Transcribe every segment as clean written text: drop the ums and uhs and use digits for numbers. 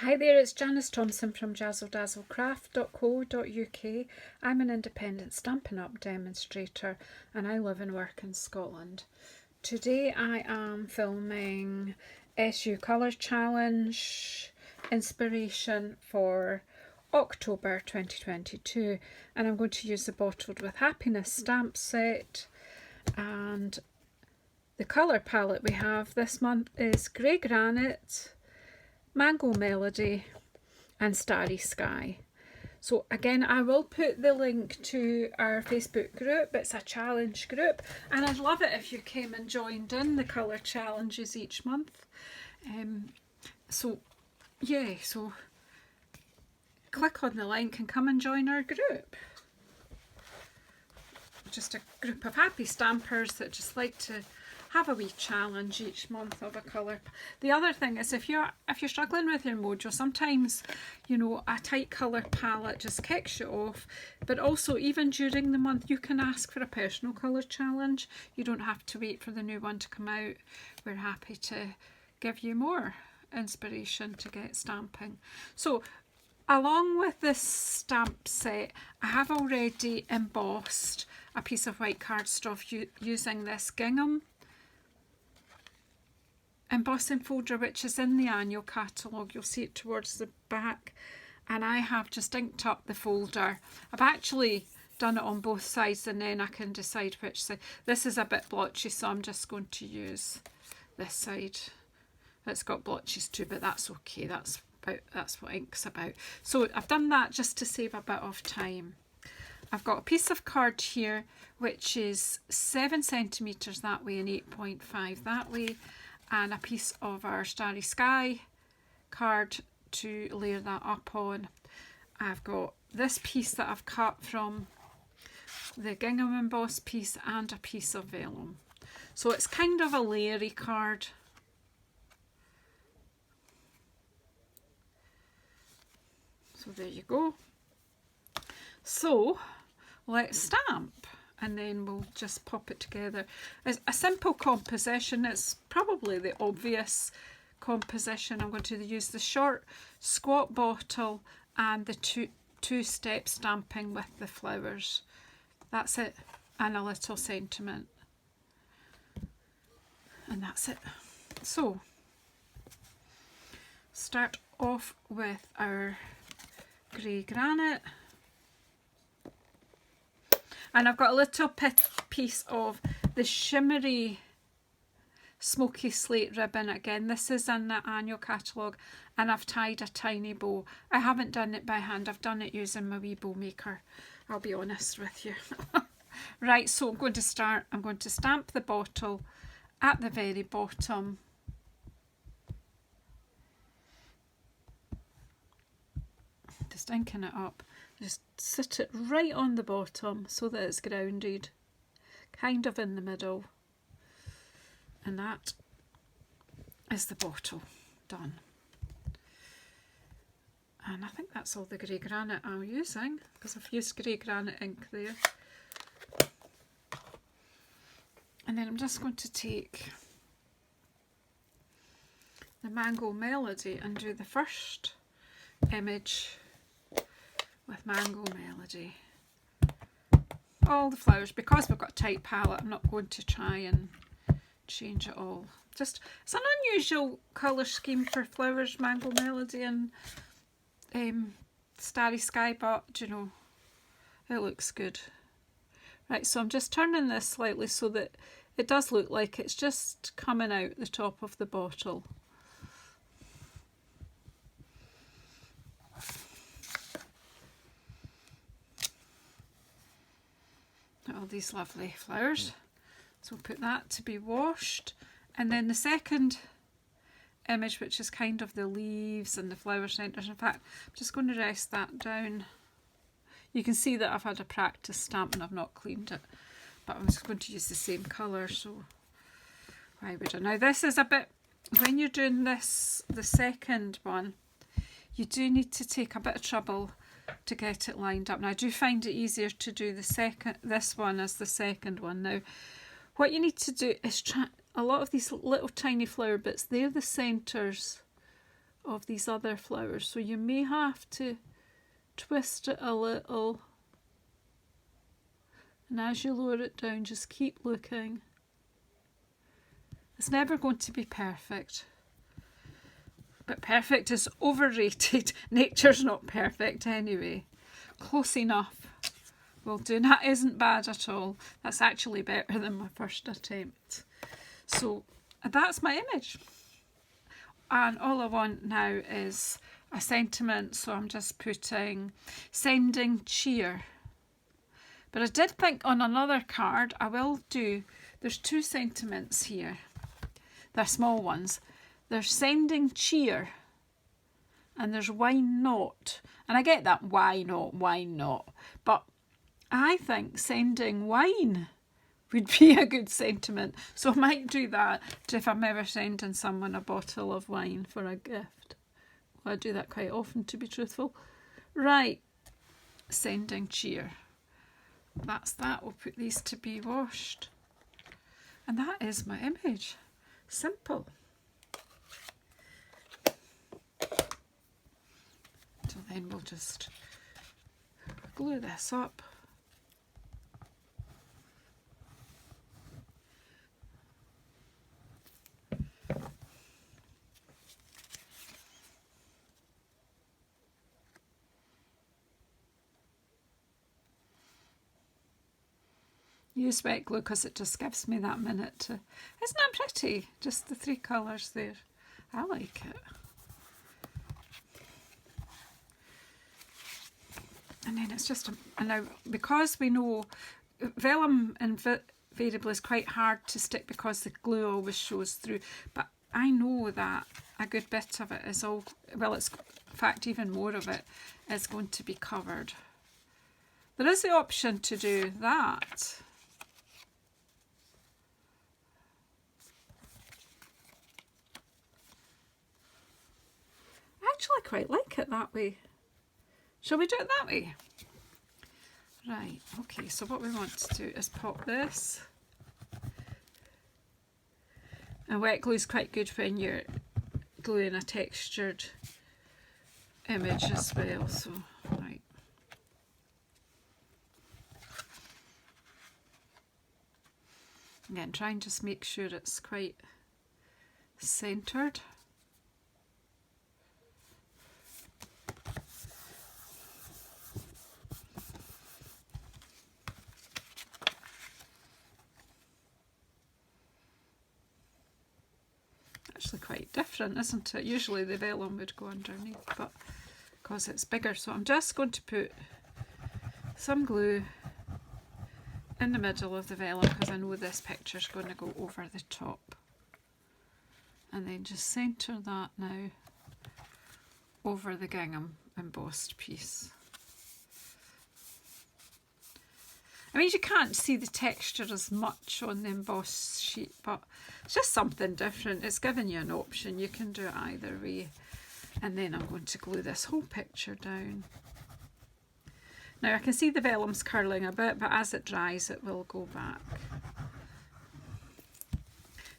Hi there, it's Janice Thompson from JazzleDazzleCraft.co.uk. I'm an independent Stampin' Up! Demonstrator and I live and work in Scotland. Today I am filming SU Colour Challenge inspiration for October 2022, and I'm going to use the Bottled with Happiness stamp set, and the colour palette we have this month is Grey Granite, Mango Melody and Starry Sky. So again, I will put the link to our Facebook group. It's a challenge group and I'd love it if you came and joined in the colour challenges each month. So click on the link and come and join our group. Just a group of happy stampers that just like to have a wee challenge each month of a colour. The other thing is if you're struggling with your mojo, sometimes a tight colour palette just kicks you off, but also even during the month you can ask for a personal colour challenge. You don't have to wait for the new one to come out. We're happy to give you more inspiration to get stamping. So along with this stamp set, I have already embossed a piece of white cardstock using this gingham embossing folder, which is in the annual catalogue. You'll see it towards the back, and I have just inked up the folder. I've actually done it on both sides and then I can decide which side. This is a bit blotchy, so I'm just going to use this side. It's got blotches too, but that's okay. That's what ink's about. So I've done that just to save a bit of time. I've got a piece of card here which is 7 centimetres that way and 8.5 that way, and a piece of our Starry Sky card to layer that up on. I've got this piece that I've cut from the gingham emboss piece and a piece of vellum. So it's kind of a layery card. So there you go. So let's stamp, and then we'll just pop it together. It's a simple composition. It's probably the obvious composition. I'm going to use the short squat bottle and the two-step stamping with the flowers. That's it, and a little sentiment. And that's it. So start off with our Grey Granite. And I've got a little piece of the shimmery smoky slate ribbon. Again, this is in the annual catalogue, and I've tied a tiny bow. I haven't done it by hand, I've done it using my wee bow maker, I'll be honest with you. Right, so I'm going to stamp the bottle at the very bottom. Just inking it up. Just sit it right on the bottom so that it's grounded, kind of in the middle. And that is the bottle done. And I think that's all the Grey Granite I'm using, because I've used Grey Granite ink there. And then I'm just going to take the Mango Melody and do the first image with Mango Melody. All the flowers, because we've got a tight palette, I'm not going to try and change it all. Just, it's an unusual colour scheme for flowers, Mango Melody and Starry Sky, but it looks good. Right, so I'm just turning this slightly so that it does look like it's just coming out the top of the bottle. All these lovely flowers. So we'll put that to be washed, and then the second image, which is kind of the leaves and the flower centres. In fact, I'm just going to rest that down. You can see that I've had a practice stamp and I've not cleaned it, but I'm just going to use the same colour. So why would I? Now this is a bit, when you're doing this, the second one, you do need to take a bit of trouble to get it lined up. Now I do find it easier to do this one as the second one. Now what you need to do is a lot of these little tiny flower bits, they're the centres of these other flowers, so you may have to twist it a little, and as you lower it down, just keep looking. It's never going to be perfect, but perfect is overrated. Nature's not perfect anyway. Close enough will do. That isn't bad at all. That's actually better than my first attempt. So that's my image. And all I want now is a sentiment, so I'm just putting sending cheer. But I did think on another card I will do, there's two sentiments here. They're small ones. There's sending cheer and there's why not. And I get that why not. But I think sending wine would be a good sentiment. So I might do that if I'm ever sending someone a bottle of wine for a gift. Well, I do that quite often, to be truthful. Right, sending cheer. That's that. We'll put these to be washed. And that is my image. Simple. So then we'll just glue this up. Use wet glue because it just gives me that minute to... Isn't that pretty? Just the three colours there. I like it. And then it's just... And now, because we know vellum invariably is quite hard to stick because the glue always shows through. But I know that a good bit of it is all... Well, it's in fact even more of it is going to be covered. There is the option to do that. I actually quite like it that way. Shall we do it that way? Right, okay, so what we want to do is pop this. And wet glue is quite good when you're gluing a textured image as well, so right. Again, try and just make sure it's quite centred. Actually quite different, isn't it? Usually the vellum would go underneath, but because it's bigger. So I'm just going to put some glue in the middle of the vellum because I know this picture is going to go over the top. And then just centre that now over the gingham embossed piece. I mean, you can't see the texture as much on the embossed sheet, but it's just something different. It's giving you an option. You can do it either way. And then I'm going to glue this whole picture down. Now I can see the vellum's curling a bit, but as it dries it will go back.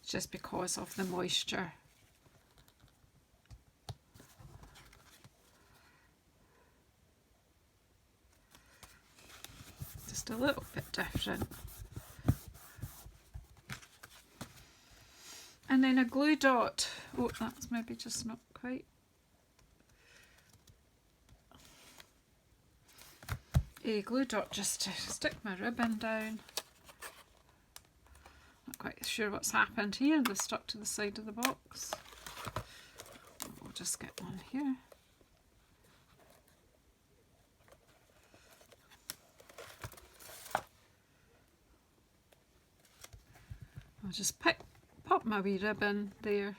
It's just because of the moisture. Just a little bit different. And then a glue dot. Oh, that's maybe just not quite. A glue dot just to stick my ribbon down. Not quite sure what's happened here. They're stuck to the side of the box. We'll just get one here. I'll just pop my wee ribbon there.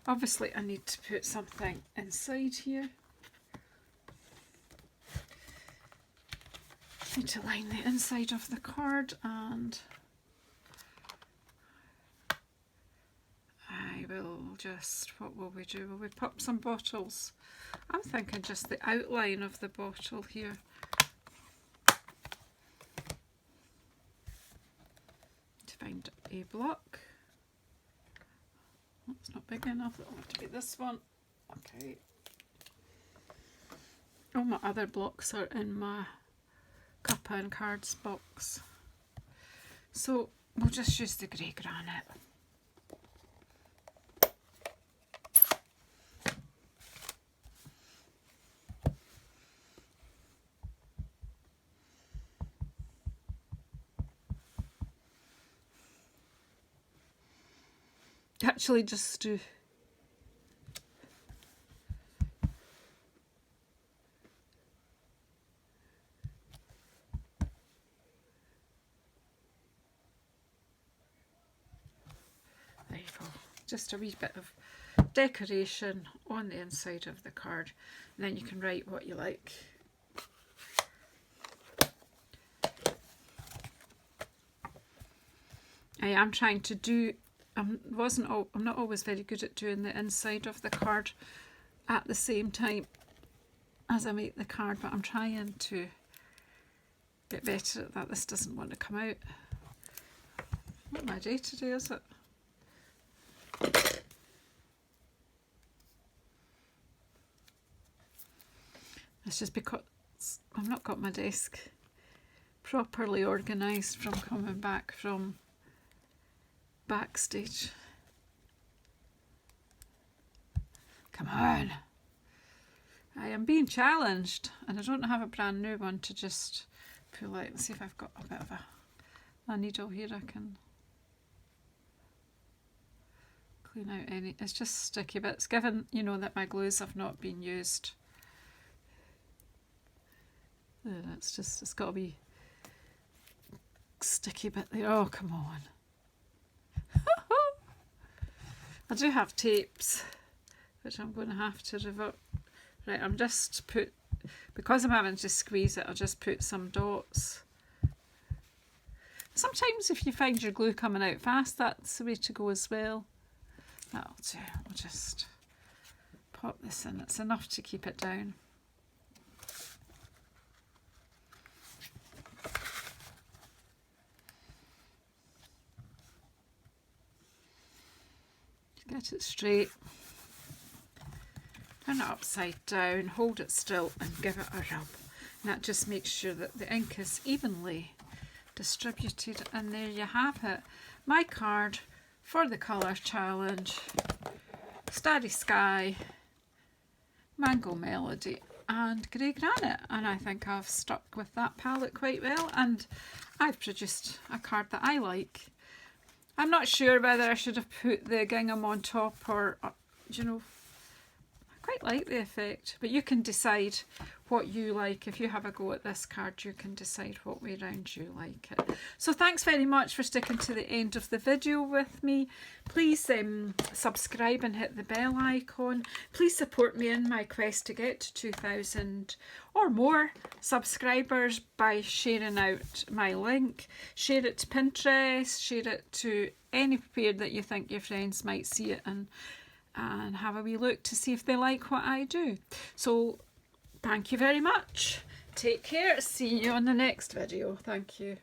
Obviously I need to put something inside here. I need to line the inside of the card, and I will just, what will we do? Will we pop some bottles? I'm thinking just the outline of the bottle here. To find a block. That's not big enough, it'll have to be this one. Okay. All my other blocks are in my cuppa and cards box. So we'll just use the grey granite. Actually just do there you go, just a wee bit of decoration on the inside of the card, and then you can write what you like. I am trying to do, I'm not always very good at doing the inside of the card at the same time as I make the card, but I'm trying to get better at that. This doesn't want to come out. Not my day today, is it? It's just because I've not got my desk properly organised from coming back from backstage. Come on. I am being challenged, and I don't have a brand new one to just pull out. Let's see if I've got a bit of a needle here I can clean out any. It's just sticky bits, given you know that my glues have not been used. It's got to be sticky bit there. Oh, come on. I do have tapes, which I'm going to have to revert. Right, I'm just because I'm having to squeeze it, I'll just put some dots. Sometimes if you find your glue coming out fast, that's the way to go as well. That'll do. I'll just pop this in. It's enough to keep it down. Get it straight, turn it upside down, hold it still and give it a rub. And that just makes sure that the ink is evenly distributed, and there you have it. My card for the colour challenge: Starry Sky, Mango Melody and Grey Granite, and I think I've stuck with that palette quite well, and I've produced a card that I like. I'm not sure whether I should have put the gingham on top or, you know, I quite like the effect, but you can decide what you like. If you have a go at this card, you can decide what way round you like it. So thanks very much for sticking to the end of the video with me. Please subscribe and hit the bell icon. Please support me in my quest to get to 2,000 or more subscribers by sharing out my link. Share it to Pinterest, share it to anywhere that you think your friends might see it, and have a wee look to see if they like what I do. So thank you very much. Take care. See you on the next video. Thank you.